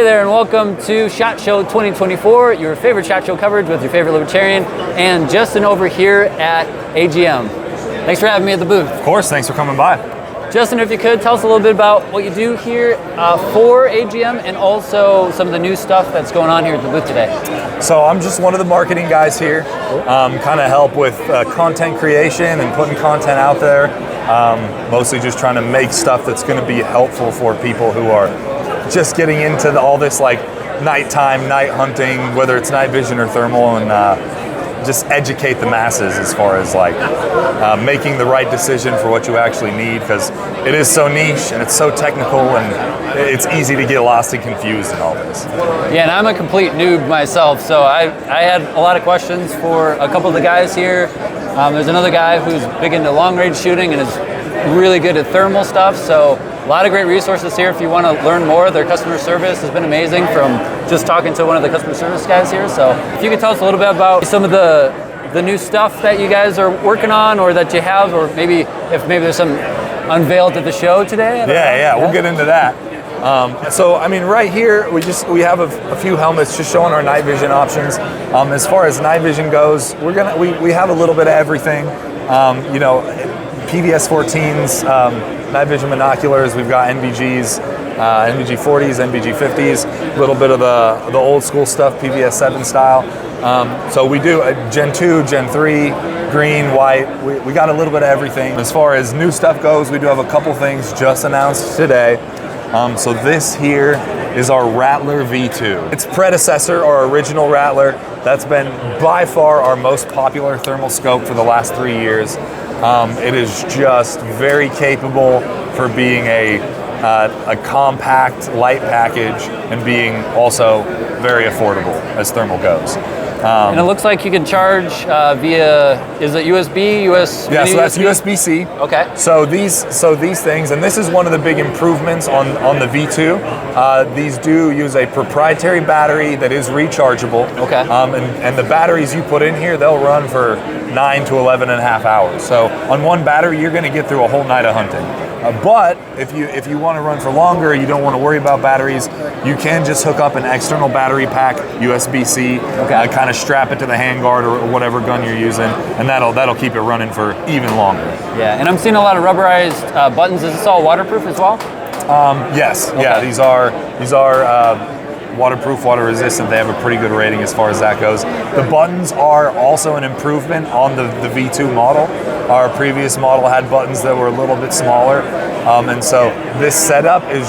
Hey there, and welcome to SHOT Show 2024, your favorite SHOT Show coverage with your favorite libertarian, and Justin over here at AGM. Thanks for having me at the booth. Of course, thanks for coming by. Justin, if you could, tell us a little bit about what you do here for AGM and also some of the new stuff that's going on here at the booth today. So I'm just one of the marketing guys here, kind of help with content creation and putting content out there, mostly just trying to make stuff that's going to be helpful for people who are just getting into all this like nighttime, night hunting, whether it's night vision or thermal, and just educate the masses as far as like making the right decision for what you actually need, because it is so niche and it's so technical and it's easy to get lost and confused in all this. Yeah, and I'm a complete noob myself, so I had a lot of questions for a couple of the guys here. There's another guy who's big into long range shooting and is really good at thermal stuff, so a lot of great resources here if you want to learn more. Their customer service has been amazing from just talking to one of the customer service guys here. So if you could tell us a little bit about some of the new stuff that you guys are working on or that you have, or maybe there's some unveiled at the show today. Yeah, we'll get into that. So I mean, right here we have a few helmets just showing our night vision options. As far as night vision goes, we have a little bit of everything. PVS 14s, night vision binoculars. We've got NVGs, NVG 40s, NVG 50s, a little bit of the old school stuff, PVS 7 style. So we do a Gen 2, Gen 3, green, white. We got a little bit of everything. As far as new stuff goes, we do have a couple things just announced today. So this here is our Rattler V2. Its predecessor, our original Rattler, that's been by far our most popular thermal scope for the last 3 years. It is just very capable for being a compact, light package and being also very affordable as thermal goes. And it looks like you can charge via, is it USB, US? Yeah, so that's USB-C. Okay. So these things, and this is one of the big improvements on the V2. These do use a proprietary battery that is rechargeable. Okay. And the batteries you put in here, they'll run for 9 to 11 and a half hours. So on one battery, you're going to get through a whole night of hunting. But if you want to run for longer, you don't want to worry about batteries, you can just hook up an external battery pack, USB-C, kind of strap it to the handguard or whatever gun you're using, and that'll keep it running for even longer. Yeah, and I'm seeing a lot of rubberized buttons. Is this all waterproof as well? Yes. Okay. Yeah. These are waterproof, water resistant. They have a pretty good rating as far as that goes. The buttons are also an improvement on the V2 model. Our previous model had buttons that were a little bit smaller, and so this setup is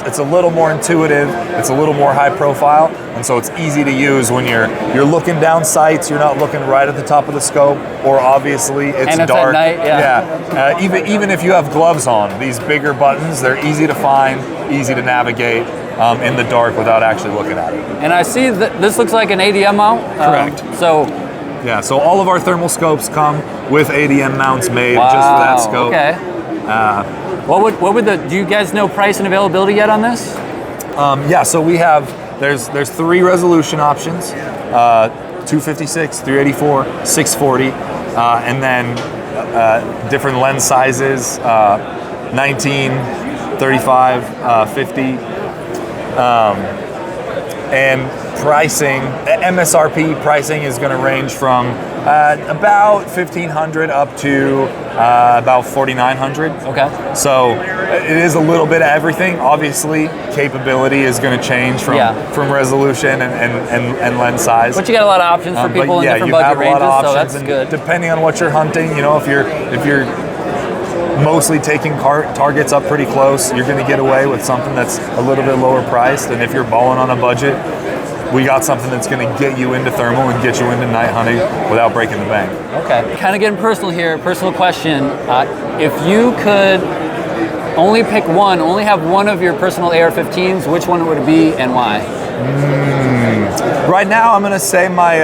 it's a little more intuitive, it's a little more high profile, and so it's easy to use when you're looking down sights. You're not looking right at the top of the scope, or obviously it's dark. At night, yeah. Even if you have gloves on, these bigger buttons, they're easy to find, easy to navigate in the dark without actually looking at it. And I see that this looks like an ADM mount. Correct. So all of our thermal scopes come with ADM mounts made just for that scope. Okay. Do you guys know price and availability yet on this? Yeah, so we have, there's 3 resolution options, 256, 384, 640, and then different lens sizes, 19, 35, 50. And pricing, MSRP pricing is going to range from about $1,500 up to about $4,900. Okay. So it is a little bit of everything. Obviously, capability is going to change from resolution and lens size. But you got a lot of options for people in different budget ranges, so that's good. Depending on what you're hunting, if you're mostly taking targets up pretty close, you're going to get away with something that's a little bit lower priced. And if you're balling on a budget, we got something that's going to get you into thermal and get you into night hunting without breaking the bank. Okay, kind of getting personal here. Personal question: if you could only pick one, only have one of your personal AR-15s, which one would it be and why? Right now, I'm going to say my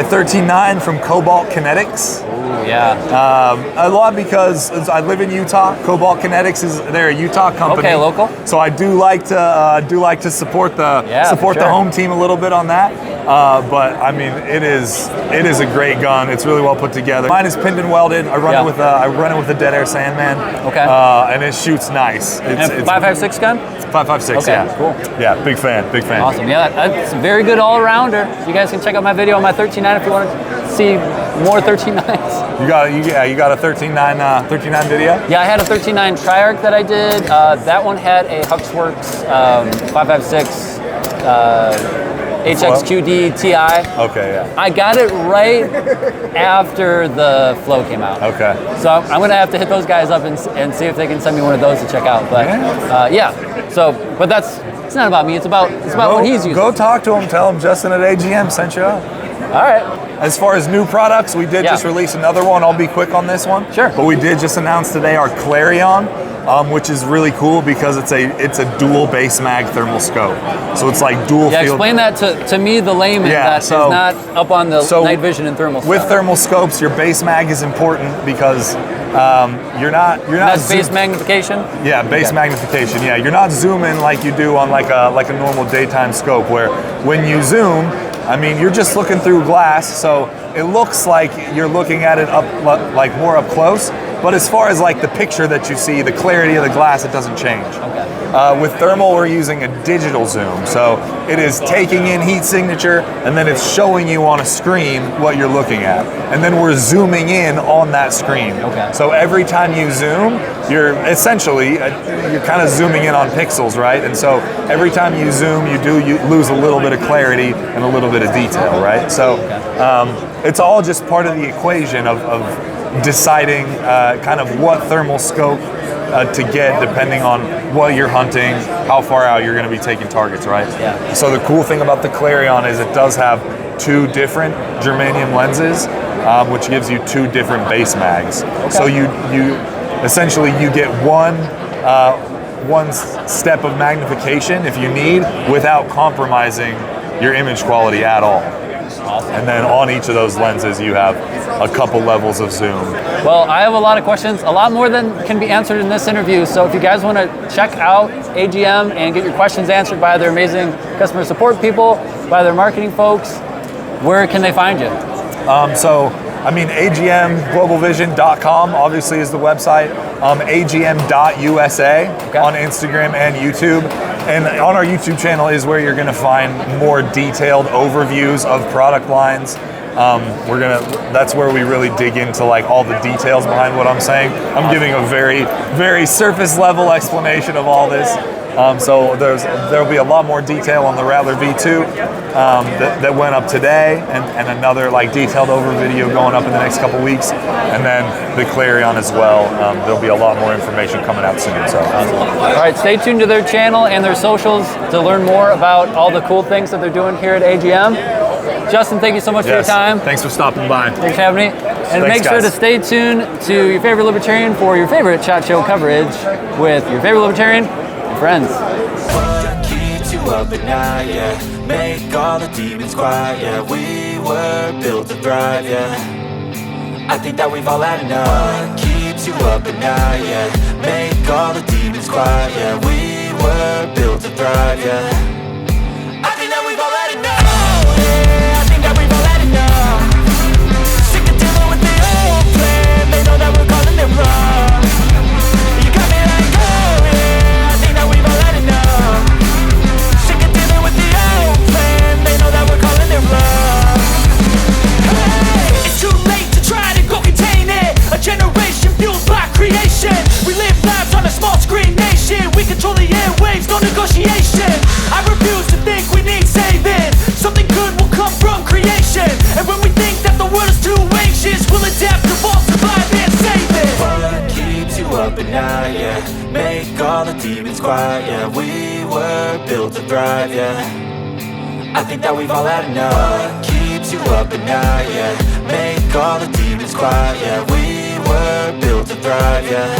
13.9 from Cobalt Kinetics. Ooh, yeah. A lot because I live in Utah. Cobalt Kinetics they're a Utah company. Okay, local. So I do like to support the the home team a little bit on that. But I mean, it is a great gun. It's really well put together. Mine is pinned and welded. I run it with a Dead Air Sandman. Okay. And it shoots nice. It's 5.56 gun? 5.56. Okay, yeah. cool. Yeah, big fan. Awesome. Yeah, that's a very good all-rounder. You guys can check out my video on my 13.9 if you want to see more 13.9s. You got a 13.9 video? Yeah, I had a 13.9 Triarch that I did. That one had a Huxworks 5.56 HXQD TI. Okay, yeah. I got it right after the Flow came out. Okay. So I'm going to have to hit those guys up and see if they can send me one of those to check out. But but it's not about me. It's about what he's using. Go talk to him. Tell him Justin at AGM sent you out. All right. As far as new products, we did just release another one. I'll be quick on this one. Sure. But we did just announce today our Clarion, which is really cool because it's a dual base mag thermal scope. So it's like dual field. Explain that to me, the layman that is not up on the night vision and thermal With stuff. thermal scopes, your base mag is important because you're not. That's base magnification. Yeah, base magnification. Yeah, you're not zooming like you do on like a normal daytime scope, where when you zoom, I mean, you're just looking through glass, so it looks like you're looking at it like more up close. But as far as like the picture that you see, the clarity of the glass, it doesn't change. Okay. With thermal, we're using a digital zoom, so it is taking in heat signature and then it's showing you on a screen what you're looking at, and then we're zooming in on that screen. Okay. So every time you zoom, you're essentially you're kind of zooming in on pixels, right? And so every time you zoom, you lose a little bit of clarity and a little bit of detail, right? So it's all just part of the equation of deciding kind of what thermal scope to get depending on what you're hunting, how far out you're going to be taking targets, right? Yeah. So the cool thing about the Clarion is it does have two different germanium lenses, which gives you two different base mags. Okay. So you essentially you get one step of magnification if you need without compromising your image quality at all. Awesome. And then on each of those lenses, you have a couple levels of zoom. Well, I have a lot of questions, a lot more than can be answered in this interview. So if you guys want to check out AGM and get your questions answered by their amazing customer support people, by their marketing folks, where can they find you? AGMglobalvision.com obviously is the website. AGM.USA on Instagram and YouTube. And on our YouTube channel is where you're going to find more detailed overviews of product lines. That's where we really dig into like all the details behind what I'm saying. I'm giving a very, very surface level explanation of all this. So there'll be a lot more detail on the Rattler V2 that went up today, and another like detailed over video going up in the next couple weeks, and then the Clarion as well. There'll be a lot more information coming out soon. So, all right, stay tuned to their channel and their socials to learn more about all the cool things that they're doing here at AGM. Justin, thank you so much for your time. Thanks for stopping by. Thanks for having me. And make sure to stay tuned to your favorite libertarian for your favorite SHOT Show coverage with your favorite libertarian and friends. What keeps you up at night, yeah? Make all the demons quiet, yeah. We were built to thrive, yeah. I think that we've all had enough. What keeps you up at night, yeah? Make all the demons quiet, yeah. We were built to thrive, yeah. I think that we've all had enough. Yeah, I think that we've all had enough. Sick of dealing with the old plan. They know that we're calling it wrong. You got me like, oh yeah, I think that we've all had enough. Sick of dealing with the old plan. They know that we're calling it wrong. Hey, it's too late to try to go contain it. A generation fueled by creation. We live lives on a small screen nation. We control the airwaves, no negotiation. I refuse to think we need saving. Something good will come from creation. And when we think that the world is too anxious, we'll adapt, evolve, survive, and save it. What keeps you up at night, yeah? Make all the demons quiet, yeah. We were built to thrive, yeah. I think that we've all had enough. What keeps you up at night, yeah? Make all the demons quiet, yeah. We were built to thrive, yeah.